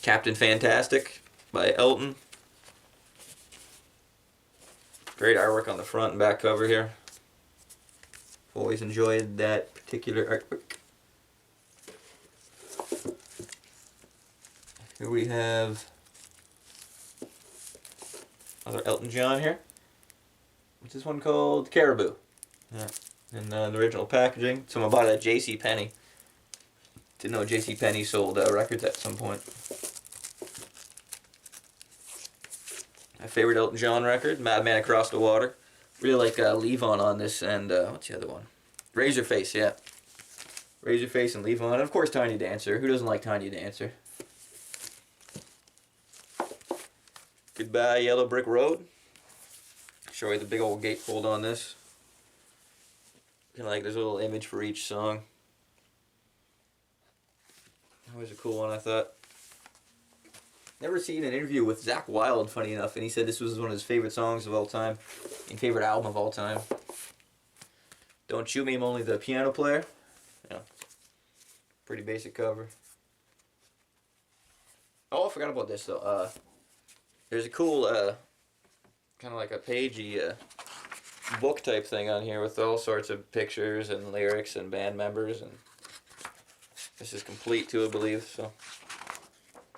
Captain Fantastic by Elton. Great artwork on the front and back cover here. Always enjoyed that particular artwork. Here we have another Elton John here. What's this one called? Caribou. Yeah. In the original packaging. Someone bought it at JCPenney. Didn't know JCPenney sold records at some point. My favorite Elton John record, Madman Across the Water. Really like Levon on this, and what's the other one? Razorface, yeah. Razorface and Levon, and of course Tiny Dancer. Who doesn't like Tiny Dancer? Goodbye Yellow Brick Road. Show you the big old gatefold on this. Kind of like there's a little image for each song. Always a cool one, I thought. Never seen an interview with Zakk Wylde, funny enough, and he said this was one of his favorite songs of all time, and favorite album of all time. Don't Shoot Me, I'm Only the Piano Player. Yeah. Pretty basic cover. Oh, I forgot about this though. There's a cool, kind of like a pagey book type thing on here with all sorts of pictures and lyrics and band members, and this is complete too, I believe. So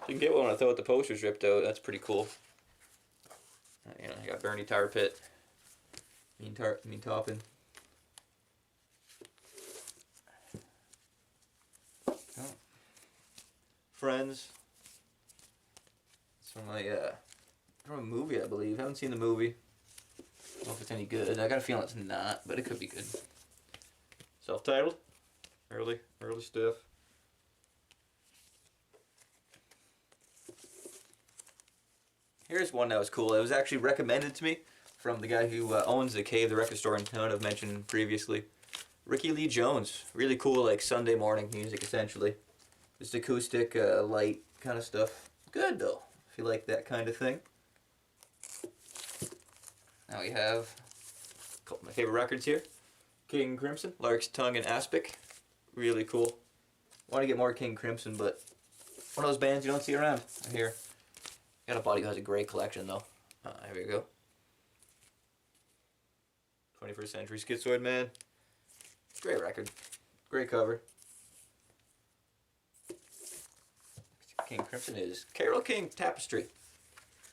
you can get one without the posters ripped out. That's pretty cool. You know, you got Bernie Tar Pit, Mean Toppin. Oh. Friends. It's from a movie, I believe. I haven't seen the movie. I don't know if it's any good. I got a feeling it's not, but it could be good. Self-titled. Early stuff. Here's one that was cool. It was actually recommended to me from the guy who owns the Cave, the record store in town I've mentioned previously. Ricky Lee Jones. Really cool, like Sunday morning music, essentially. Just acoustic, light kind of stuff. Good, though, if you like that kind of thing. Now we have a couple of my favorite records here. King Crimson, Lark's Tongue and Aspic. Really cool. Want to get more King Crimson, but one of those bands you don't see around, I hear. Got a buddy who has a great collection, though. Here we go. 21st Century Schizoid Man. Great record. Great cover. King Crimson is Carole King Tapestry.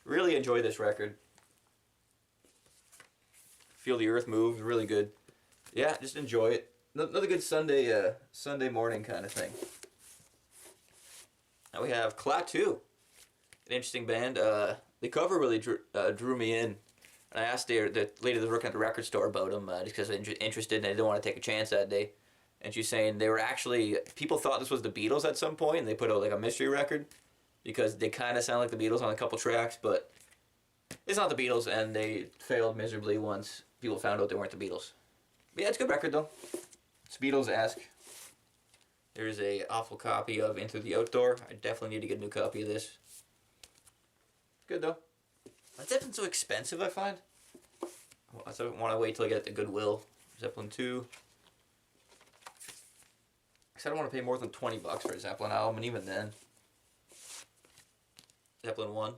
Really enjoy this record. Feel the Earth Move. Really good. Yeah, just enjoy it. Another good Sunday morning kind of thing. Now we have Klaatu. An interesting band. The cover really drew me in. And I asked the lady that was working at the record store about them just because I was interested and I didn't want to take a chance that day. And she's saying they were actually, people thought this was the Beatles at some point and they put out like a mystery record because they kind of sound like the Beatles on a couple tracks, but it's not the Beatles and they failed miserably once people found out they weren't the Beatles. But yeah, it's a good record though. It's Beatles-esque. There's a awful copy of Into the Outdoor. I definitely need to get a new copy of this. Good though. Zeppelin's so expensive, I find. I want to wait till I get the Goodwill. Zeppelin 2. Because I don't want to pay more than $20 for a Zeppelin album, and even then. Zeppelin 1.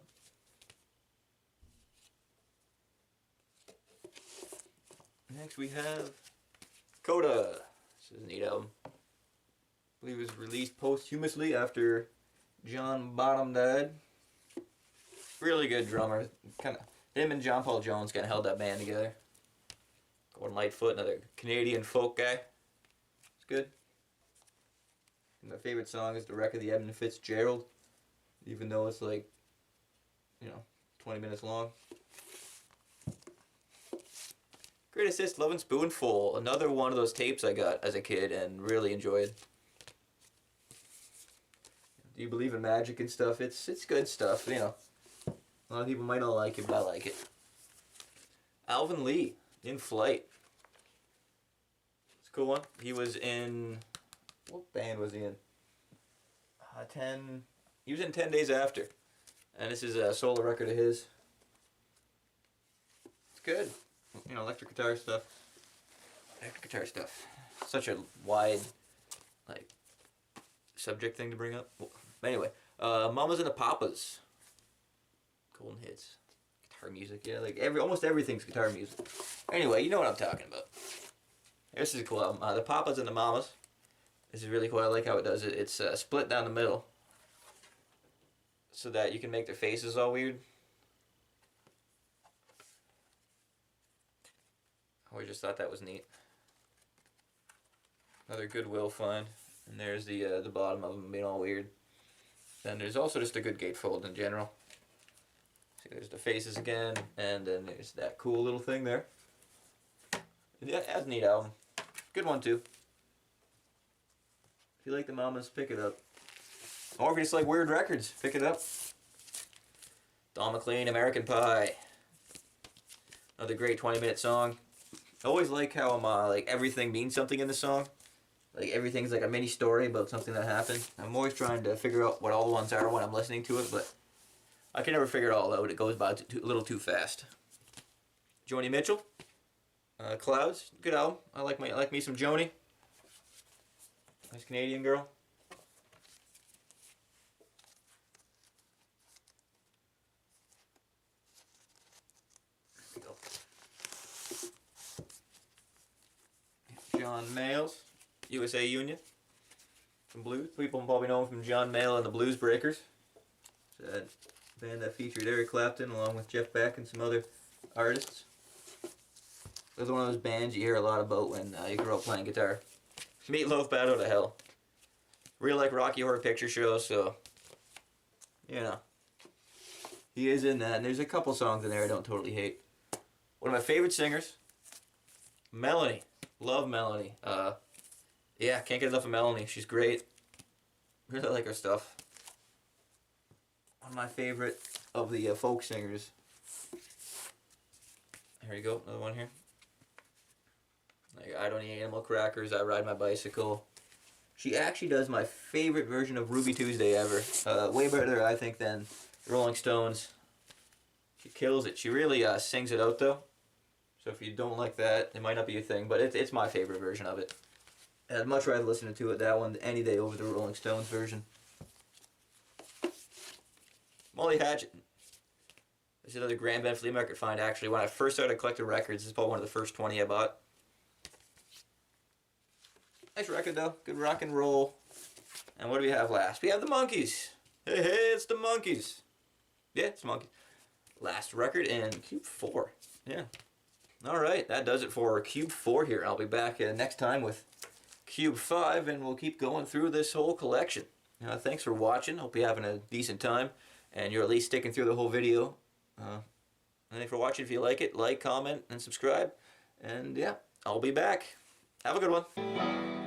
Next we have Coda. This is a neat album. I believe it was released posthumously after John Bonham died. Really good drummer. Him and John Paul Jones kind of held that band together. Gordon Lightfoot, another Canadian folk guy. It's good. And my favorite song is The Wreck of the Edmund Fitzgerald, even though it's like, 20 minutes long. Great Assist, Lovin' Spoonful. Another one of those tapes I got as a kid and really enjoyed. Do you believe in magic and stuff? It's good stuff, A lot of people might not like it, but I like it. Alvin Lee, In Flight. It's a cool one. He was in... What band was he in? He was in 10 Days After. And this is a solo record of his. It's good. Electric guitar stuff. Such a wide, subject thing to bring up. Well, anyway, Mamas and the Papas. Golden hits. Guitar music, yeah, like almost everything's guitar music. Anyway, you know what I'm talking about. This is a cool album. The Papas and the Mamas. This is really cool. I like how it does it. It's split down the middle so that you can make their faces all weird. I always just thought that was neat. Another Goodwill find. And there's the bottom of them being all weird. Then there's also just a good gatefold in general. See, there's the faces again, and then there's that cool little thing there. Yeah, that's a neat album. Good one too. If you like the Mamas, pick it up. Or if you just like weird records, pick it up. Don McLean, American Pie. Another great 20-minute song. I always like how like everything means something in the song. Like everything's like a mini story about something that happened. I'm always trying to figure out what all the ones are when I'm listening to it, but I can never figure it all out. It goes by a little too fast. Joni Mitchell, Clouds, good album. I like me some Joni. Nice Canadian girl. There we go. John Mayall, USA Union. From blues. People probably know him from John Mayall and the Blues Breakers. It's a band that featured Eric Clapton along with Jeff Beck and some other artists. It was one of those bands you hear a lot about when you grow up playing guitar. Meatloaf, Bad Out of Hell. Real like Rocky Horror Picture Show, so you know. He is in that, and there's a couple songs in there I don't totally hate. One of my favorite singers, Melanie. Love Melanie. Yeah, can't get enough of Melanie. She's great. Really like her stuff. One of my favorite of the folk singers. Here you go, another one here. Like, I don't eat animal crackers, I ride my bicycle. She actually does my favorite version of Ruby Tuesday ever. Way better, I think, than Rolling Stones. She kills it. She really sings it out, though. So if you don't like that, it might not be your thing, but it's my favorite version of it. And I'd much rather listen to it that one any day over the Rolling Stones version. Molly Hatchet. This is another Grand Bend flea market find, actually. When I first started collecting records, this is probably one of the first 20 I bought. Nice record, though. Good rock and roll. And what do we have last? We have the Monkees. Hey, it's the Monkees. Yeah, it's the Monkees. Last record in Cube 4. Yeah. Alright, that does it for Cube 4 here. I'll be back next time with Cube 5, and we'll keep going through this whole collection. Thanks for watching. Hope you're having a decent time, and you're at least sticking through the whole video. And thanks for watching. If you like it, like, comment, and subscribe. And yeah, I'll be back. Have a good one.